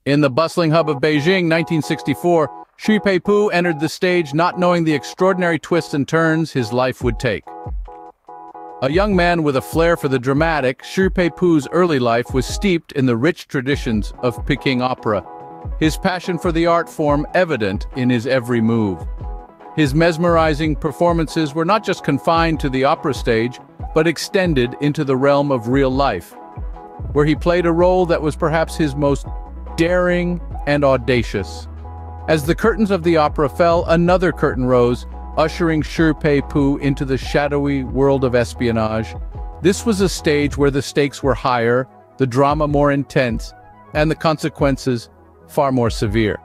In the bustling hub of Beijing, 1964, Shi Pei Pu entered the stage not knowing the extraordinary twists and turns his life would take. A young man with a flair for the dramatic, Shi Pei Pu's early life was steeped in the rich traditions of Peking opera, his passion for the art form evident in his every move. His mesmerizing performances were not just confined to the opera stage, but extended into the realm of real life, where he played a role that was perhaps his most daring and audacious. As the curtains of the opera fell, another curtain rose, ushering Shi Pei Pu into the shadowy world of espionage. This was a stage where the stakes were higher, the drama more intense, and the consequences far more severe.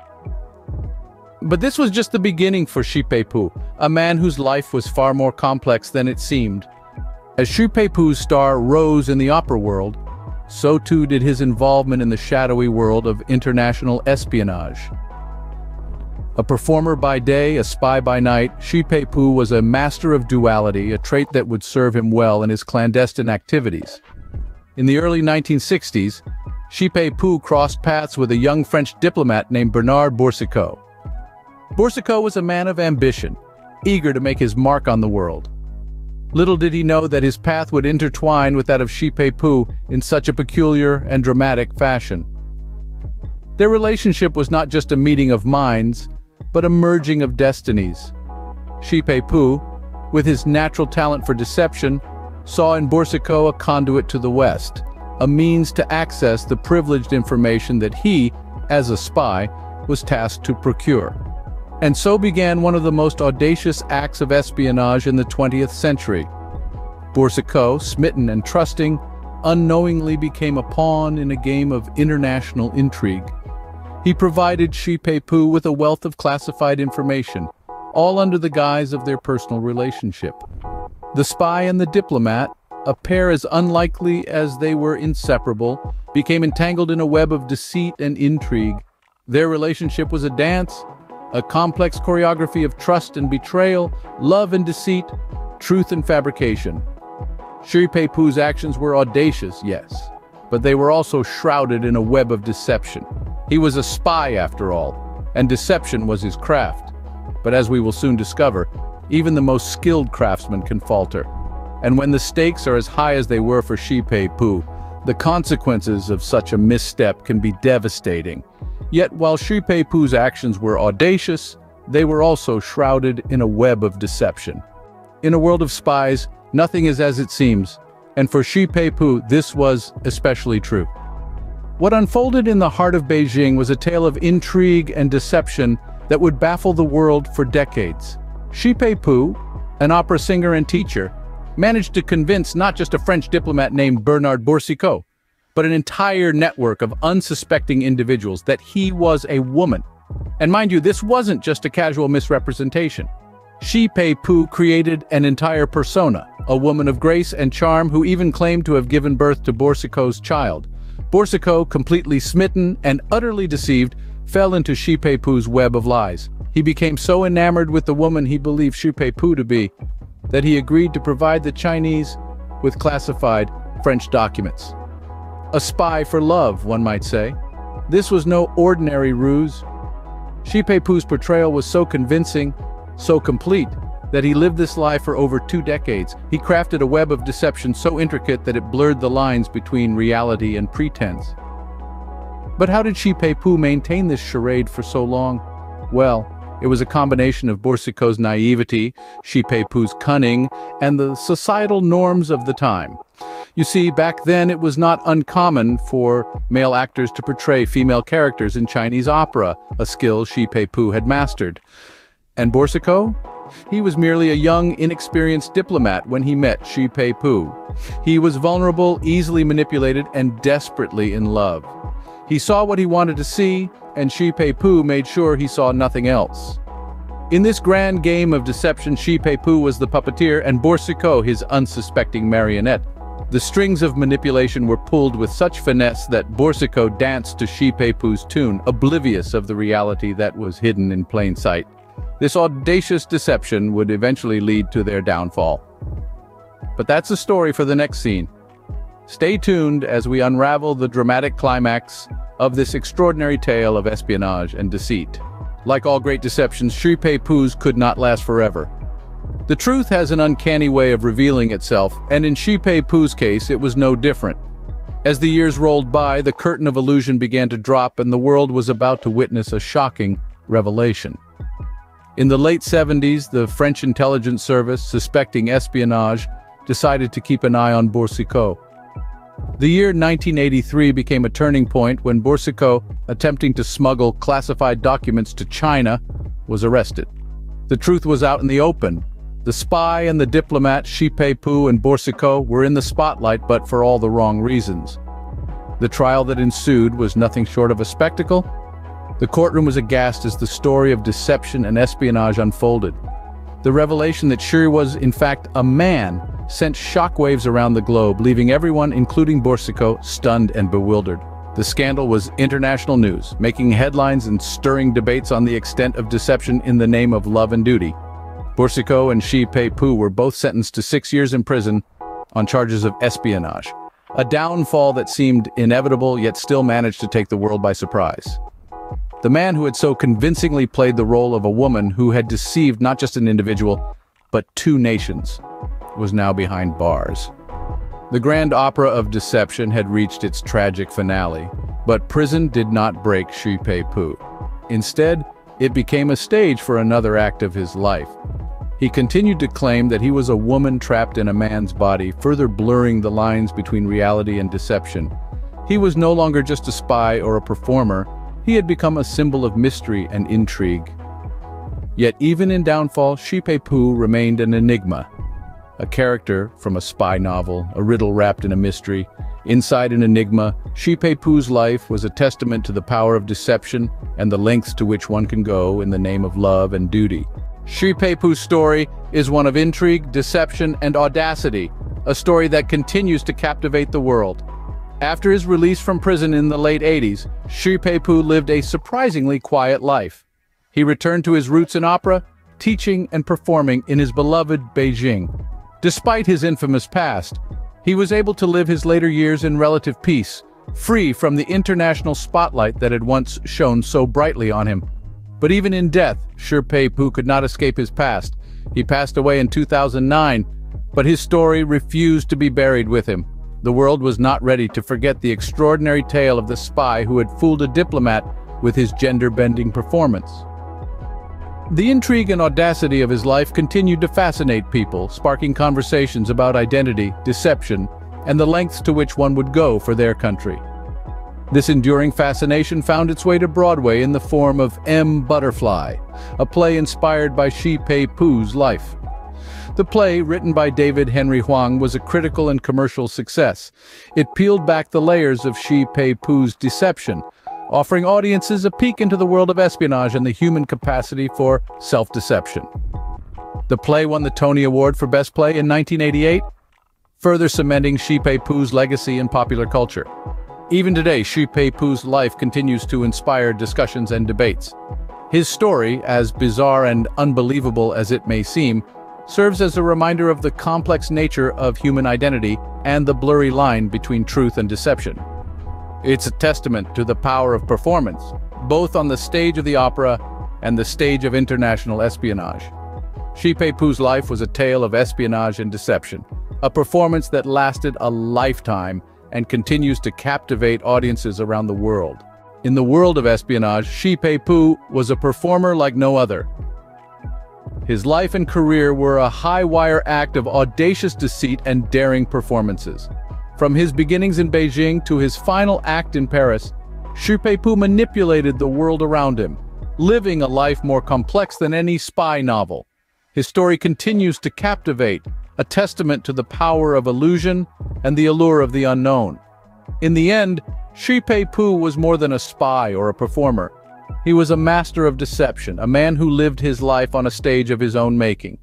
But this was just the beginning for Shi Pei Pu, a man whose life was far more complex than it seemed. As Shi Pei Pu's star rose in the opera world, so too did his involvement in the shadowy world of international espionage. A performer by day, a spy by night, Shi Pei Pu was a master of duality, a trait that would serve him well in his clandestine activities. In the early 1960s, Shi Pei Pu crossed paths with a young French diplomat named Bernard Boursicot. Boursicot was a man of ambition, eager to make his mark on the world. Little did he know that his path would intertwine with that of Shi Pei Pu in such a peculiar and dramatic fashion. Their relationship was not just a meeting of minds, but a merging of destinies. Shi Pei Pu, with his natural talent for deception, saw in Boursicot a conduit to the West, a means to access the privileged information that he, as a spy, was tasked to procure. And so began one of the most audacious acts of espionage in the 20th century. Boursicot, smitten and trusting, unknowingly became a pawn in a game of international intrigue. He provided Shi Pei Pu with a wealth of classified information, all under the guise of their personal relationship. The spy and the diplomat, a pair as unlikely as they were inseparable, became entangled in a web of deceit and intrigue. Their relationship was a dance, a complex choreography of trust and betrayal, love and deceit, truth and fabrication. Shi Pei Pu's actions were audacious, yes, but they were also shrouded in a web of deception. He was a spy after all, and deception was his craft. But as we will soon discover, even the most skilled craftsman can falter. And when the stakes are as high as they were for Shi Pei Pu, the consequences of such a misstep can be devastating. Yet while Shi Pei Pu's actions were audacious, they were also shrouded in a web of deception. In a world of spies, nothing is as it seems, and for Shi Pei Pu this was especially true. What unfolded in the heart of Beijing was a tale of intrigue and deception that would baffle the world for decades. Shi Pei Pu, an opera singer and teacher, managed to convince not just a French diplomat named Bernard Boursicot, but an entire network of unsuspecting individuals that he was a woman. And mind you, this wasn't just a casual misrepresentation. Shi Pei Pu created an entire persona, a woman of grace and charm who even claimed to have given birth to Boursicot's child. Boursicot, completely smitten and utterly deceived, fell into Shi Pei Pu's web of lies. He became so enamored with the woman he believed Shi Pei Pu to be, that he agreed to provide the Chinese with classified French documents. A spy for love, one might say. This was no ordinary ruse. Shi Pei Pu's portrayal was so convincing, so complete, that he lived this lie for over 2 decades. He crafted a web of deception so intricate that it blurred the lines between reality and pretense. But how did Shi Pei Pu maintain this charade for so long? Well, it was a combination of Boursicot's naivety, Shi Pei Pu's cunning, and the societal norms of the time. You see, back then it was not uncommon for male actors to portray female characters in Chinese opera, a skill Shi Pei Pu had mastered. And Boursicot? He was merely a young, inexperienced diplomat when he met Shi Pei Pu. He was vulnerable, easily manipulated, and desperately in love. He saw what he wanted to see, and Shi Pei Pu made sure he saw nothing else. In this grand game of deception, Shi Pei Pu was the puppeteer and Boursicot his unsuspecting marionette. The strings of manipulation were pulled with such finesse that Boursicot danced to Shi Pei Pu's tune, oblivious of the reality that was hidden in plain sight. This audacious deception would eventually lead to their downfall. But that's a story for the next scene. Stay tuned as we unravel the dramatic climax of this extraordinary tale of espionage and deceit. Like all great deceptions, Shi Pei Pu's could not last forever. The truth has an uncanny way of revealing itself, and in Shi Pei Pu's case, it was no different. As the years rolled by, the curtain of illusion began to drop, and the world was about to witness a shocking revelation. In the late 70s, the French intelligence service, suspecting espionage, decided to keep an eye on Boursicot. The year 1983 became a turning point when Boursicot, attempting to smuggle classified documents to China, was arrested. The truth was out in the open. The spy and the diplomat, Shi Pei Pu and Boursicot, were in the spotlight, but for all the wrong reasons. The trial that ensued was nothing short of a spectacle. The courtroom was aghast as the story of deception and espionage unfolded. The revelation that Shi was, in fact, a man sent shockwaves around the globe, leaving everyone, including Boursicot, stunned and bewildered. The scandal was international news, making headlines and stirring debates on the extent of deception in the name of love and duty. Boursicot and Shi Pei Pu were both sentenced to 6 years in prison on charges of espionage, a downfall that seemed inevitable yet still managed to take the world by surprise. The man who had so convincingly played the role of a woman who had deceived not just an individual, but 2 nations, was now behind bars. The grand opera of deception had reached its tragic finale, but prison did not break Shi Pei Pu. Instead, it became a stage for another act of his life. He continued to claim that he was a woman trapped in a man's body, further blurring the lines between reality and deception. He was no longer just a spy or a performer. He had become a symbol of mystery and intrigue. Yet even in downfall, Shi Pei Pu remained an enigma. A character from a spy novel, a riddle wrapped in a mystery. Inside an enigma, Shi Pei Pu's life was a testament to the power of deception and the lengths to which one can go in the name of love and duty. Shi Pei Pu's story is one of intrigue, deception, and audacity, a story that continues to captivate the world. After his release from prison in the late 80s, Shi Pei Pu lived a surprisingly quiet life. He returned to his roots in opera, teaching and performing in his beloved Beijing. Despite his infamous past, he was able to live his later years in relative peace, free from the international spotlight that had once shone so brightly on him. But even in death, Shi Pei Pu could not escape his past. He passed away in 2009, but his story refused to be buried with him. The world was not ready to forget the extraordinary tale of the spy who had fooled a diplomat with his gender-bending performance. The intrigue and audacity of his life continued to fascinate people, sparking conversations about identity, deception, and the lengths to which one would go for their country. This enduring fascination found its way to Broadway in the form of M. Butterfly, a play inspired by Shi Pei Pu's life. The play, written by David Henry Hwang, was a critical and commercial success. It peeled back the layers of Shi Pei Pu's deception, offering audiences a peek into the world of espionage and the human capacity for self-deception. The play won the Tony Award for Best Play in 1988, further cementing Shi Pei Pu's legacy in popular culture. Even today, Shi Pei Pu's life continues to inspire discussions and debates. His story, as bizarre and unbelievable as it may seem, serves as a reminder of the complex nature of human identity and the blurry line between truth and deception. It's a testament to the power of performance, both on the stage of the opera and the stage of international espionage. Shi Pei Pu's life was a tale of espionage and deception, a performance that lasted a lifetime and continues to captivate audiences around the world. In the world of espionage, Shi Pei Pu was a performer like no other. His life and career were a high-wire act of audacious deceit and daring performances. From his beginnings in Beijing to his final act in Paris, Shi Pei Pu manipulated the world around him, living a life more complex than any spy novel. His story continues to captivate, a testament to the power of illusion and the allure of the unknown. In the end, Shi Pei Pu was more than a spy or a performer. He was a master of deception, a man who lived his life on a stage of his own making.